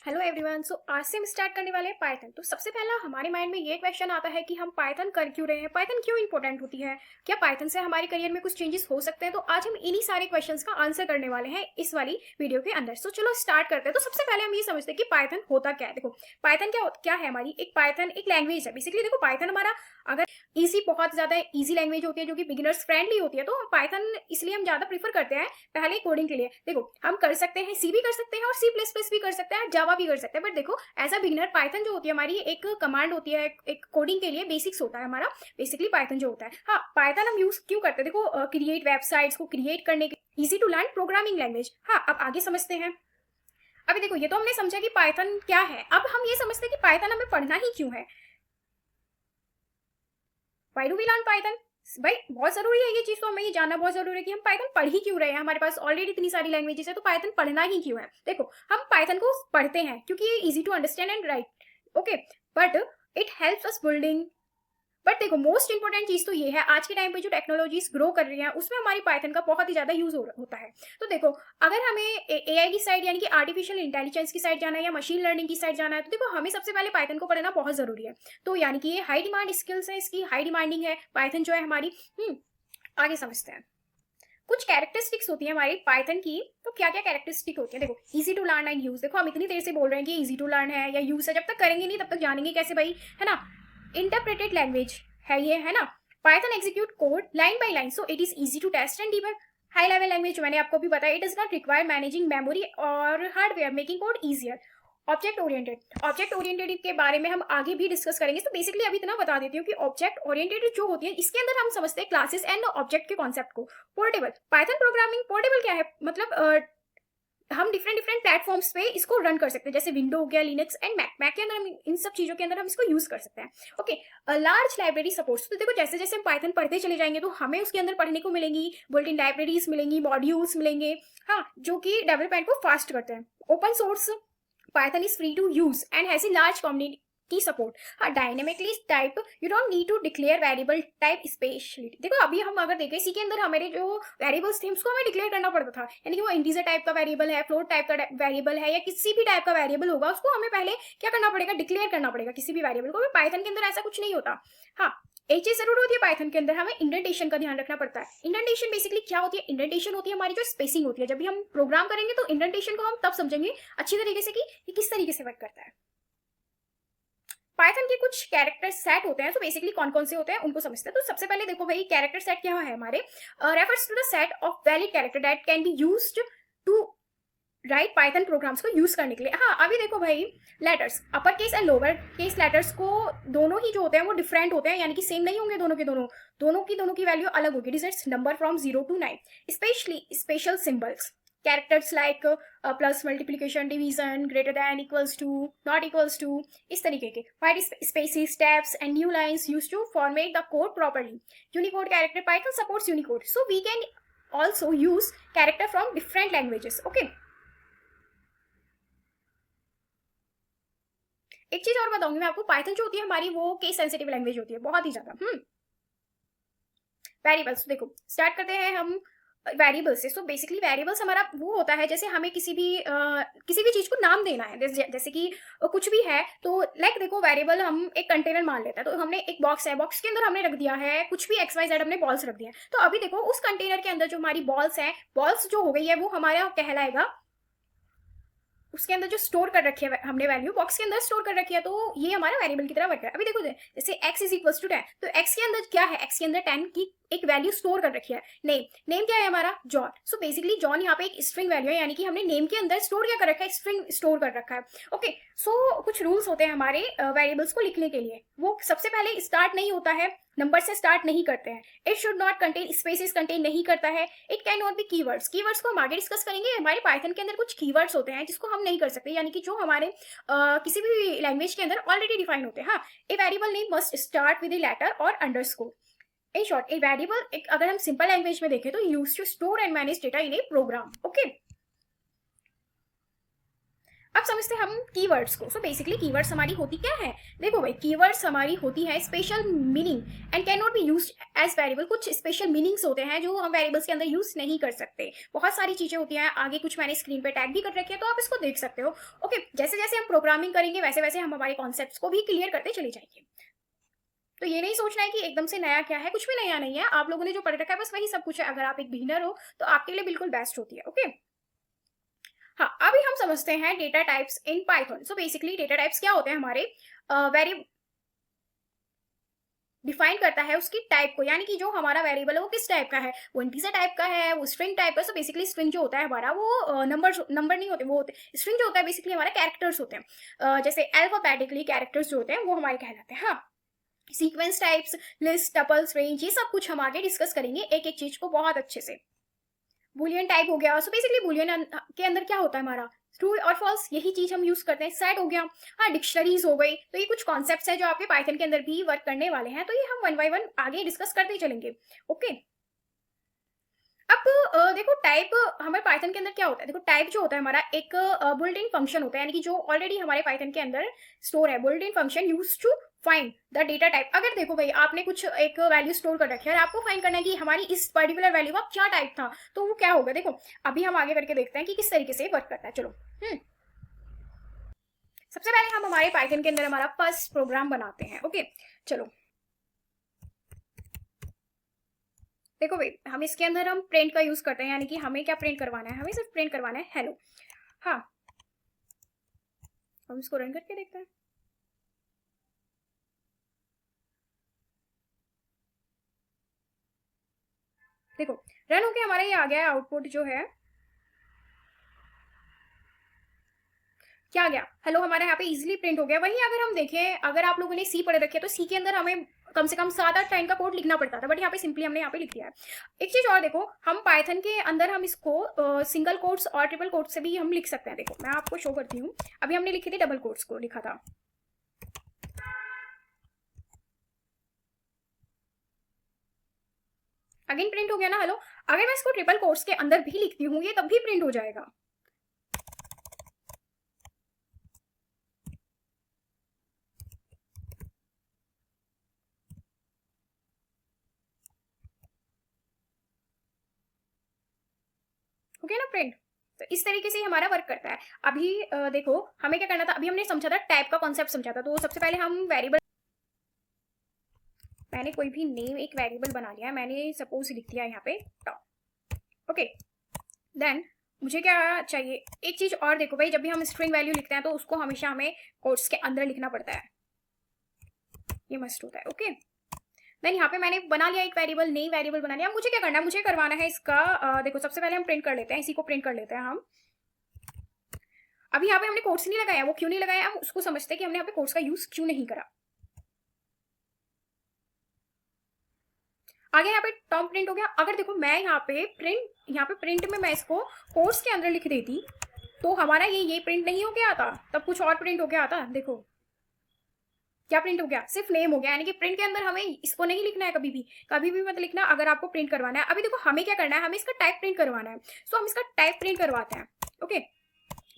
Hello everyone. सो आज से हम स्टार्ट करने वाले हैं पाइथन। तो सबसे पहला हमारे माइंड में ये क्वेश्चन आता है कि हम पाइथन कर क्यों रहे हैं, पाइथन क्यों इंपॉर्टेंट होती है, क्या पाइथन से हमारे करियर में कुछ चेंजेस हो सकते हैं। तो आज हम इन्हीं सारे क्वेश्चंस का आंसर करने वाले हैं इस वाली वीडियो के अंदर। सो चलो स्टार्ट करते हैं। तो सबसे पहले हम ये समझते हैं कि पाइथन होता क्या है। देखो पाइथन क्या है, हमारी एक पाइथन एक लैंग्वेज है बेसिकली। देखो पाइथन हमारा अगर बहुत ज्यादा ईजी लैंग्वेज होती है जो कि बिगिनर्स फ्रेंडली होती है, तो पाइथन इसलिए हम ज्यादा प्रीफर करते हैं पहले कोडिंग के लिए। देखो हम कर सकते हैं सी भी कर सकते हैं और सी प्लस प्लस भी कर सकते हैं, जावा भी कर सकते हैं। बट देखो एज अ बिगिनर पाइथन जो होती है हमारी एक कमांड होती है, एक कोडिंग के लिए बेसिक्स होता है हमारा बेसिकली पाइथन जो होता है। हाँ, पाइथन हम यूज क्यों करते हैं, देखो क्रिएट वेबसाइट्स को क्रिएट करने के, easy to learn programming language. हाँ, अब आगे समझते हैं। अभी देखो ये तो हमने समझा कि पाइथन क्या है, अब हम ये समझते हैं कि पाइथन हमें पढ़ना ही क्यों है। Why do we learn Python? भाई बहुत जरूरी है ये चीज, तो हमें ये जानना बहुत जरूरी है कि हम पाइथन पढ़ ही क्यों रहे हैं। हमारे पास ऑलरेडी इतनी सारी लैंग्वेजेस है, तो पाइथन पढ़ना ही क्यों है। देखो हम पाइथन को पढ़ते हैं क्योंकि ये easy to understand and write, okay, but it helps us building. But देखो मोस्ट इंपॉर्टेंट चीज तो ये है, आज के टाइम पे जो टेक्नोलॉजीज ग्रो कर रही हैं उसमें हमारी पाइथन का बहुत ही ज्यादा यूज होता है। तो देखो अगर हमें एआई की साइड यानी कि आर्टिफिशियल इंटेलिजेंस की साइड जाना है या मशीन लर्निंग की साइड जाना है, तो देखो हमें सबसे पहले पाइथन को पढ़ना बहुत जरूरी है। तो यानी कि ये हाई डिमांड स्किल्स है, इसकी हाई डिमांडिंग है पाइथन जो है हमारी। आगे समझते हैं। कुछ कैरेक्टरिस्टिक्स होती है हमारी पाइथन की। तो क्या क्या कैरेक्टरिस्टिक होती है, देखो easy to learn and use. देखो हम इतनी देर से बोल रहे हैं कि इजी टू लर्न है या यूज है, जब तक करेंगे नहीं तब तक जानेंगे कैसे भाई, है ना। इंटरप्रेटेड लैंग्वेज है ये, है ना। Python execute code line by line, so it is easy to test and debug. High level language मैंने आपको भी बताया, it is not require managing memory और hardware, making code easier. Object oriented के बारे में हम आगे भी डिस्कस करेंगे। तो बेसिकली अभी इतना बता देती हूँ कि ऑब्जेक्ट ओरिएंटेड जो होती है इसके अंदर हम समझते हैं क्लासेस एंड ऑब्जेक्ट के कॉन्सेप्ट को। पोर्टेबल पाइथन प्रोग्रामिंग, पोर्टेबल क्या है मतलब हम डिफरेंट डिफरेंट प्लेटफॉर्म्स पे इसको रन कर सकते हैं, जैसे विंडो हो गया, लिनक्स एंड मैक के अंदर हम इन सब चीजों के अंदर हम इसको यूज कर सकते हैं। Okay, large library supports. तो देखो जैसे जैसे हम पाइथन पढ़ते चले जाएंगे तो हमें उसके अंदर पढ़ने को मिलेंगी बुल्ट इन लाइब्रेरीज मिलेंगी, मॉड्यूल्स मिलेंगे, हाँ, जो कि डेवलपमेंट को फास्ट करते हैं। Open source Python is free to use and has a large community support. Dynamically type, you don't need to declare variable type specially. देखो अभी हम अगर देखें इसी के अंदर हमारे जो वेरिएबल्स थे उसको हमें डिक्लेयर करना पड़ता था, यानी कि वो इंटीजर टाइप का वेरिएबल है, फ्लोट टाइप का वेरिएबल है या किसी भी टाइप का वेरिएबल होगा, उसको हमें पहले क्या करना पड़ेगा, डिक्लेयर करना पड़ेगा किसी भी वेरिएबल को। पाइथन के अंदर ऐसा कुछ नहीं होता। हाँ, एक चीज जरूर होती है पाइथन के अंदर, हमें इंडेंटेशन का ध्यान रखना पड़ता है। इंडेंटेशन बेसिकली क्या होती है, इंडेंटेशन होती है हमारी जो स्पेसिंग होती है। जब भी हम प्रोग्राम करेंगे तो इंडेंटेशन को हम तब समझेंगे अच्छी तरीके से कि ये किस तरीके से वर्क करता है। पाइथन के कुछ कैरेक्टर सेट होते हैं, तो बेसिकली कौन कौन से होते हैं उनको समझते हैं। तो सबसे पहले देखो भाई कैरेक्टर सेट क्या है हमारे, refers to the set of valid character that can be used to write Python programs को यूज करने के लिए। हाँ, अभी देखो भाई letters upper case and lower case letters को दोनों ही जो होते हैं वो डिफरेंट होते हैं, यानी कि सेम नहीं होंगे दोनों के दोनों की वैल्यू अलग होगी। Digits number from 0 to 9, specially special symbols characters like plus, multiplication, division, greater than, equals to, not equals to, इस तरीके के। White spaces, tabs and new lines use to format the code properly. Unicode character, Python supports Unicode, so we can also use character from different languages. Okay, एक चीज और बताऊंगी मैं आपको, Python जो होती है हमारी वो केस सेंसिटिव लैंग्वेज होती है बहुत ही ज्यादा। वेरिएबल्स देखो स्टार्ट करते हैं हम वेरिएबल्स से। सो बेसिकली वेरिएबल्स हमारा वो होता है जैसे हमें किसी भी चीज को नाम देना है, जैसे कि कुछ भी है तो लाइक देखो वेरिएबल हम एक कंटेनर मान लेते हैं, तो हमने एक बॉक्स है, बॉक्स के अंदर हमने रख दिया है कुछ भी एक्स वाई जेड, हमने बॉल्स रख दिया है। तो अभी देखो उस कंटेनर के अंदर जो हमारी बॉल्स हैं, बॉल्स जो हो गई है वो हमारा कहलाएगा, उसके अंदर जो स्टोर कर रखी है हमने वैल्यू बॉक्स के अंदर स्टोर कर रखी है, तो ये हमारा वेरिएबल की तरह वर्क है। अभी देखो जैसे x इज इक्वल टू 10, तो x के अंदर क्या है, x के अंदर 10 की एक वैल्यू स्टोर कर रखी है। नेम क्या है हमारा, जॉन। सो बेसिकली जॉन यहाँ पे एक स्ट्रिंग वैल्यू है, यानी कि हमने नेम के अंदर स्टोर क्या कर रखा है, स्ट्रिंग स्टोर कर रखा है। ओके, सो कुछ रूल्स होते हैं हमारे वेरिएबल्स को लिखने के लिए। वो सबसे पहले स्टार्ट नहीं होता है, नंबर से स्टार्ट नहीं करते हैं। It should not contain spaces, contain नहीं करता है। It can not B keywords, keywords को हम आगे डिस्कस करेंगे। हमारे पाइथन के अंदर कुछ कीवर्ड्स होते हैं जिसको हम नहीं कर सकते, यानी कि जो हमारे किसी भी लैंग्वेज के अंदर ऑलरेडी डिफाइन होते हैं। हाँ, a variable name must start with a letter और underscore. In short a variable अगर हम सिंपल लैंग्वेज में देखें तो use to store and manage data in a program. Okay, अब समझते हैं हम कीवर्ड्स को। सो बेसिकली कीवर्ड्स हमारी होती क्या है? देखो भाई, कीवर्ड्स हमारी होती है special meaning and can not be used as variable. कुछ स्पेशल मीनिंग्स होते हैं जो हम वेरिएबल्स के अंदर यूज नहीं कर सकते। बहुत सारी चीजें होती हैं, आगे कुछ मैंने स्क्रीन पे टैग भी कर रखे हैं, तो आप इसको देख सकते हो। ओके, जैसे जैसे हम प्रोग्रामिंग करेंगे वैसे वैसे हम हमारे कॉन्सेप्ट्स को भी क्लियर करते चले जाएंगे। तो ये नहीं सोचना है कि एकदम से नया क्या है, कुछ भी नया नहीं है। आप लोगों ने जो पढ़ रखा है बस वही सब कुछ है। अगर आप एक बिगिनर हो तो आपके लिए बिल्कुल बेस्ट होती है। ओके, हाँ, अभी हम समझते हैं data types in Python. So basically data types क्या होते हैं हमारे, वेरी डिफाइन करता है उसकी टाइप को, यानी कि जो हमारा वेरिएबल है वो किस टाइप का है, वो इंटीजर टाइप का है, वो स्ट्रिंग टाइप है। सो बेसिकली स्ट्रिंग जो होता है हमारा वो नंबर नहीं होते, वो होते स्ट्रिंग जो होता है बेसिकली हमारा कैरेक्टर्स होते हैं। जैसे अल्फाबेटिकली कैरेक्टर्स जो होते हैं वो हमारे कहलाते हैं। हाँ, sequence types, list, tuples, range, ये सब कुछ हम आगे डिस्कस करेंगे एक एक चीज को बहुत अच्छे से। बुलियन टाइप हो गया। सो बेसिकली बुलियन के अंदर क्या होता है हमारा, ट्रू और फॉल्स, यही चीज हम यूज करते हैं। सेट हो गया। हाँ, डिक्शनरीज हो गई। तो ये कुछ कॉन्सेप्ट्स है जो आपके पाइथन के अंदर भी वर्क करने वाले हैं, तो ये हम वन बाय वन आगे डिस्कस करते ही चलेंगे। ओके, अब देखो टाइप हमारे पाइथन के अंदर क्या होता है। देखो टाइप जो होता है हमारा एक बुल्ट इन फंक्शन होता है, यानी कि जो ऑलरेडी हमारे पाइथन के अंदर स्टोर है। Built in function use to find the data type. अगर देखो भाई आपने कुछ एक वैल्यू स्टोर कर रखी है और आपको फाइंड करना है कि हमारी इस पर्टिकुलर वैल्यू का क्या टाइप था, तो वो क्या होगा। देखो अभी हम आगे करके देखते हैं कि किस तरीके से वर्क करता है। चलो, सबसे पहले हम हमारे पाइथन के अंदर हमारा फर्स्ट प्रोग्राम बनाते हैं। ओके, चलो देखो भाई, हम इसके अंदर हम प्रिंट का यूज करते हैं, यानी कि हमें क्या प्रिंट करवाना है, हमें सिर्फ प्रिंट करवाना है हेलो। हाँ, हम इसको रन करके देखते हैं। देखो रन होके हमारे ये आ गया है आउटपुट जो है, क्या आ गया, हेलो हमारे यहाँ पे इजीली प्रिंट हो गया। वहीं अगर हम देखें, अगर आप लोगों ने सी पढ़े रखे तो सी के अंदर हमें कम से कम 7-8 लाइन का कोड लिखना पड़ता था, बट यहाँ पे सिंपली हमने यहाँ पे लिख दिया है। एक चीज और देखो, हम पाइथन के अंदर हम इसको सिंगल कोट्स और ट्रिपल कोट्स से भी हम लिख सकते हैं। देखो मैं आपको शो करती हूँ, अभी हमने लिखी थी डबल कोट्स को लिखा था। अगेन प्रिंट हो गया ना हेलो। अगर मैं इसको ट्रिपल कोट्स के अंदर भी लिखती हूँ ये तब भी प्रिंट हो जाएगा। ओके ना प्रिंट। तो इस तरीके से हमारा वर्क करता है। अभी देखो हमें क्या करना था, अभी हमने समझा था टाइप का कॉन्सेप्ट समझा था। तो सबसे पहले हम वेरिएबल, मैंने कोई भी नेम एक वेरिएबल बना लिया है, मैंने सपोज लिख दिया यहाँ पे टॉप। ओके, देन मुझे क्या चाहिए, एक चीज और देखो भाई, जब भी हम स्ट्रिंग वैल्यू लिखते हैं तो उसको हमेशा हमें कोट्स के अंदर लिखना पड़ता है, ये मस्ट होता है। ओके, देन यहाँ पे मैंने बना लिया एक वेरिएबल, नई वेरिएबल बना लिया। मुझे क्या करना है, मुझे करवाना है इसका देखो सबसे पहले हम प्रिंट कर लेते हैं, इसी को प्रिंट कर लेते हैं हम। अभी यहाँ पे हमने कोट्स नहीं लगाया, वो क्यों नहीं लगाया, हम उसको समझते हैं कि हमने यहाँ पे कोट्स का यूज क्यों नहीं करा। आगे यहाँ पे टॉप प्रिंट हो गया। अगर देखो मैं यहाँ पे प्रिंट में मैं इसको कोट्स के अंदर लिख देती तो हमारा ये प्रिंट नहीं हो गया आता, तब कुछ और प्रिंट हो गया आता। देखो क्या प्रिंट हो गया, सिर्फ नेम हो गया। यानी कि प्रिंट के अंदर हमें इसको नहीं लिखना है, कभी भी मत लिखना अगर आपको प्रिंट करवाना है। अभी देखो हमें क्या करना है, हमें इसका टाइप प्रिंट करवाना है। सो हम इसका टाइप प्रिंट करवाते हैं। ओके,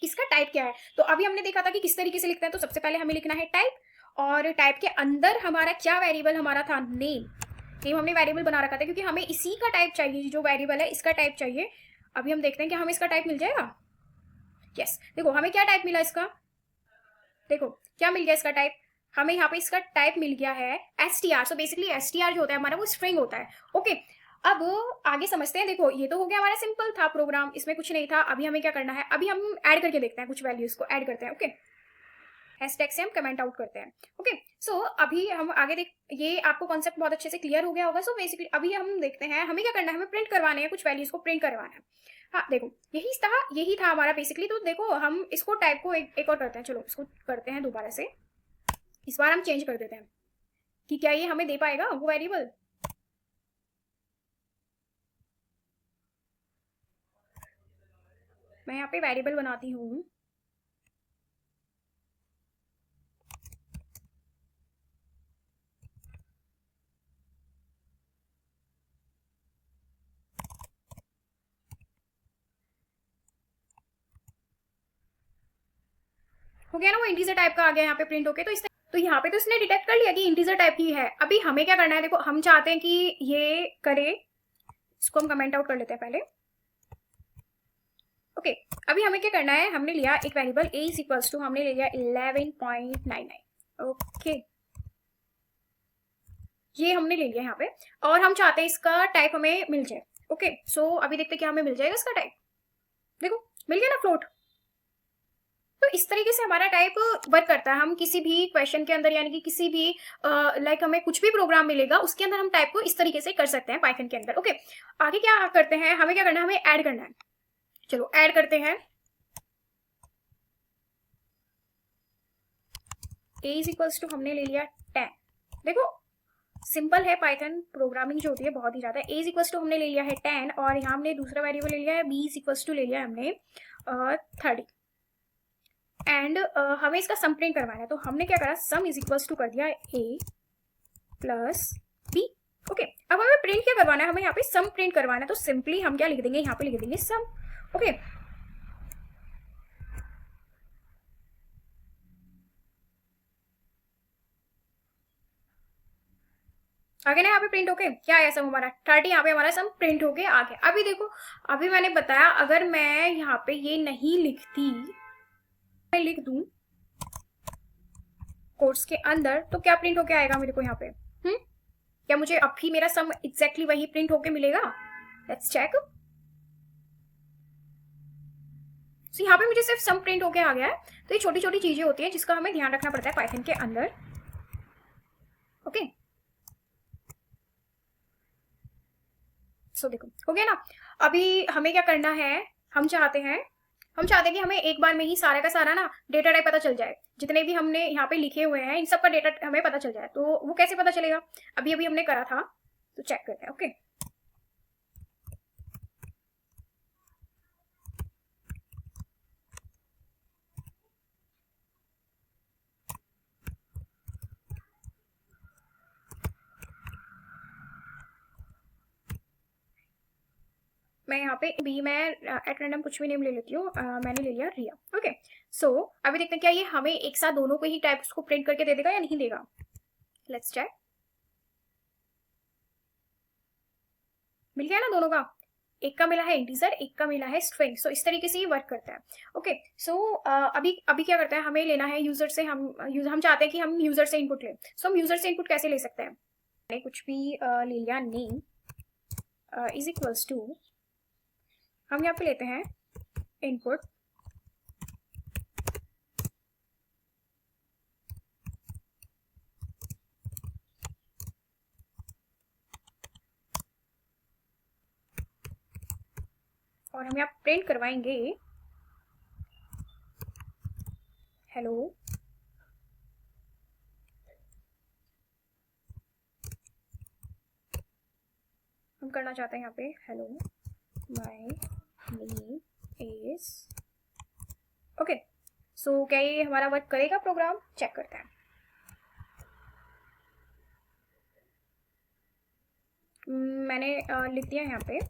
इसका टाइप क्या है, तो अभी हमने देखा था कि किस तरीके से लिखते हैं। तो सबसे पहले हमें लिखना है टाइप, और टाइप के अंदर हमारा क्या वेरिएबल हमारा था, नेम हमने वेरिएबल बना रखा था, क्योंकि हमें इसी का टाइप चाहिए, जो वेरिएबल है इसका टाइप चाहिए। अभी हम देखते हैं कि हमें इसका टाइप मिल जाएगा। यस, देखो हमें क्या टाइप मिला इसका, देखो क्या मिल गया इसका टाइप, हमें यहाँ पे इसका टाइप मिल गया है str। सो बेसिकली str जो होता है हमारा वो स्ट्रिंग होता है। ओके, अब आगे समझते हैं। देखो ये तो हो गया हमारा सिंपल था प्रोग्राम, इसमें कुछ नहीं था। अभी हमें क्या करना है, अभी हम ऐड करके देखते हैं, कुछ वैल्यूज को ऐड करते हैं। ओके, हैशटैग से हम कमेंट आउट करते हैं। ओके, सो अभी हम आगे देख, ये आपको कॉन्सेप्ट बहुत अच्छे से क्लियर हो गया होगा। सो बेसिकली अभी हम देखते हैं हमें क्या करना है, हमें प्रिंट करवाने हैं, कुछ वैल्यूज को प्रिंट करवाना है। हाँ देखो यही था हमारा बेसिकली। तो देखो हम इसको टाइप को एक और करते हैं, चलो इसको करते हैं दोबारा से। इस बार हम चेंज कर देते हैं कि क्या ये हमें दे पाएगा वो वेरिएबल। मैं यहाँ पे वेरिएबल बनाती हूँ, हो गया ना, वो इंटीजर टाइप का आ गया यहाँ पे प्रिंट होके। तो यहाँ पे तो इसने डिटेक्ट कर लिया कि इंटीजर टाइप की है। अभी हमें क्या करना है, देखो हम चाहते हैं कि ये करे, इसको हम कमेंट आउट कर लेते हैं पहले। ओके, अभी हमें क्या करना है, हमने लिया एक variable a is equals to, हमने ले लिया 11.99। ओके, ये हमने ले लिया यहाँ पे, और हम चाहते हैं इसका टाइप हमें मिल जाए। ओके, सो अभी देखते हैं क्या हमें मिल जाएगा इसका टाइप। देखो मिल गया ना फ्लोट। तो इस तरीके से हमारा टाइप वर्क करता है। हम किसी भी क्वेश्चन के अंदर, यानी कि किसी भी लाइक हमें कुछ भी प्रोग्राम मिलेगा उसके अंदर हम टाइप को इस तरीके से कर सकते हैं पाइथन के अंदर। ओके, आगे क्या करते हैं, हमें क्या करना है, हमें ऐड करना है। चलो ऐड करते हैं। a इज इक्वल्स टू, हमने ले लिया 10। देखो सिंपल है, पाइथन प्रोग्रामिंग जो होती है बहुत ही ज्यादा। a इज इक्वल्स टू हमने ले लिया है 10, और यहाँ हमने दूसरा वेरिएबल ले लिया है b इज इक्वल्स टू, ले लिया है हमने 30। एंड हमें इसका सम प्रिंट करवाना है, तो हमने क्या करा, सम इज इक्वल्स टू कर दिया a प्लस b। ओके, अब हमें प्रिंट क्या करवाना है, हमें यहाँ पे सम प्रिंट करवाना है, तो सिंपली हम क्या लिख देंगे, यहाँ पे लिख देंगे सम। ओके, आगे ना यहाँ पे प्रिंट होके क्या आया, सम हमारा 30, यहाँ पे हमारा सम प्रिंट होके आ गया। अभी देखो, अभी मैंने बताया अगर मैं यहाँ पे ये नहीं लिखती, मैं लिख दूं कोर्स के अंदर, तो क्या प्रिंट होके आएगा मेरे को यहाँ पे? क्या मुझे अब भी मेरा सम एग्जैक्टली वही प्रिंट होके मिलेगा? Let's check. तो यहाँ पे मुझे सिर्फ सम प्रिंट होके आ गया है। तो ये छोटी छोटी चीजें होती है जिसका हमें ध्यान रखना पड़ता है पाइथन के अंदर। ओके, सो देखो हो गया ना। अभी हमें क्या करना है, हम चाहते हैं कि हमें एक बार में ही सारा का सारा ना डेटा टाइप पता चल जाए, जितने भी हमने यहाँ पे लिखे हुए हैं इन सब का डेटा हमें पता चल जाए। तो वो कैसे पता चलेगा, अभी अभी हमने करा था, तो चेक करते हैं। ओके, मैं यहाँ पे बी, मैं एट रैंडम कुछ भी नेम ले लेती हूँ, मैंने ले लिया रिया। ओके, सो अभी देखते हैं क्या ये हमें एक साथ दोनों को ही टाइप्स को प्रिंट करके दे देगा या नहीं देगा। Let's check. मिल गया ना दोनों का, एक का मिला है इंटीजर, एक का मिला है स्ट्रिंग। सो इस तरीके से ये वर्क करता है। ओके, सो अभी अभी क्या करता है, हमें लेना है यूजर से, हम चाहते हैं कि हम यूजर से इनपुट लें। सो हम यूजर से इनपुट कैसे ले सकते हैं, मैंने कुछ भी ले लिया, नेम इज इक्वल्स टू, हम यहाँ पे लेते हैं इनपुट और हम यहाँ प्रिंट करवाएंगे हेलो। हम करना चाहते हैं यहाँ पे hello my name is. Okay, so क्या ये हमारा वर्क करेगा प्रोग्राम, चेक करते हैं। मैंने लिख दिया यहाँ पे।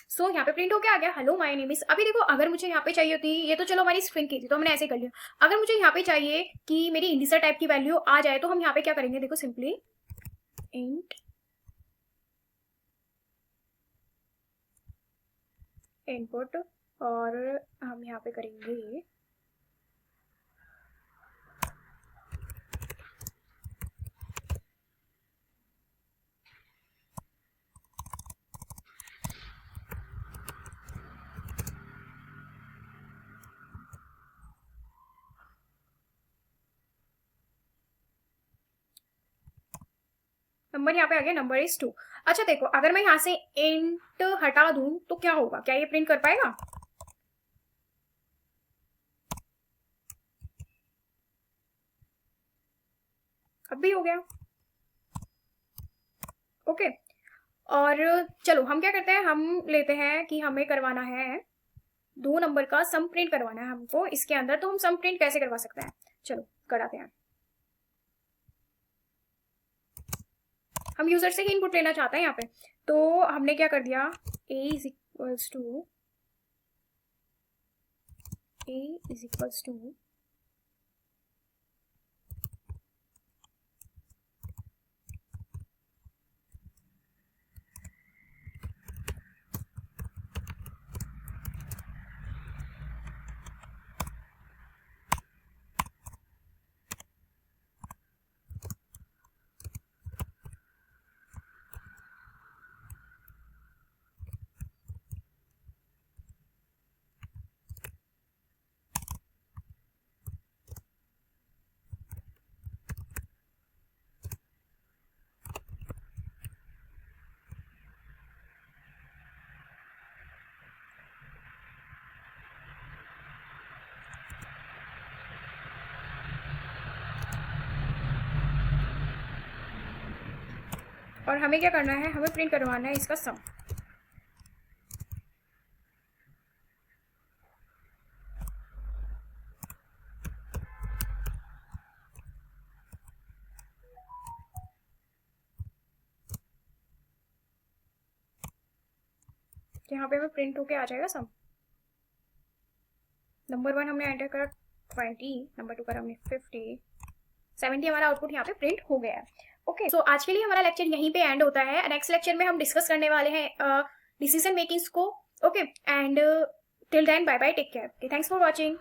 सो यहाँ पे प्रिंट हो गया आ गया हेलो माय नेम इज। अभी देखो अगर मुझे यहाँ पे चाहिए होती, ये तो चलो हमारी स्ट्रिंग की थी तो हमने ऐसे कर लिया। अगर मुझे यहाँ पे चाहिए कि मेरी इंडिसर टाइप की वैल्यू आ जाए, तो हम यहाँ पे क्या करेंगे, देखो सिंपली इंट इनपुट, और हम यहाँ पे करेंगे नंबर, यहाँ पे आ गया नंबर इज 2। अच्छा देखो, अगर मैं यहाँ से इंट हटा दूं तो क्या होगा, क्या ये प्रिंट कर पाएगा? अब भी हो गया। ओके, और चलो हम क्या करते हैं, हम लेते हैं कि हमें करवाना है 2 नंबर का सम प्रिंट करवाना है हमको इसके अंदर। तो हम सम प्रिंट कैसे करवा सकते हैं, चलो कराते हैं। हम यूजर से ही इनपुट लेना चाहते हैं यहाँ पे, तो हमने क्या कर दिया, a इज इक्वल्स टू और हमें क्या करना है, हमें प्रिंट करवाना है इसका सम। यहाँ पे हमें प्रिंट होके आ जाएगा सम। नंबर 1 हमने एंटर करा 20, नंबर 2 करा हमने 50, 70 हमारा आउटपुट यहाँ पे प्रिंट हो गया है। ओके, सो आज के लिए हमारा लेक्चर यहीं पे एंड होता है। नेक्स्ट लेक्चर में हम डिस्कस करने वाले हैं डिसीजन मेकिंग्स को। Okay, and till then bye bye, take care, thanks for watching.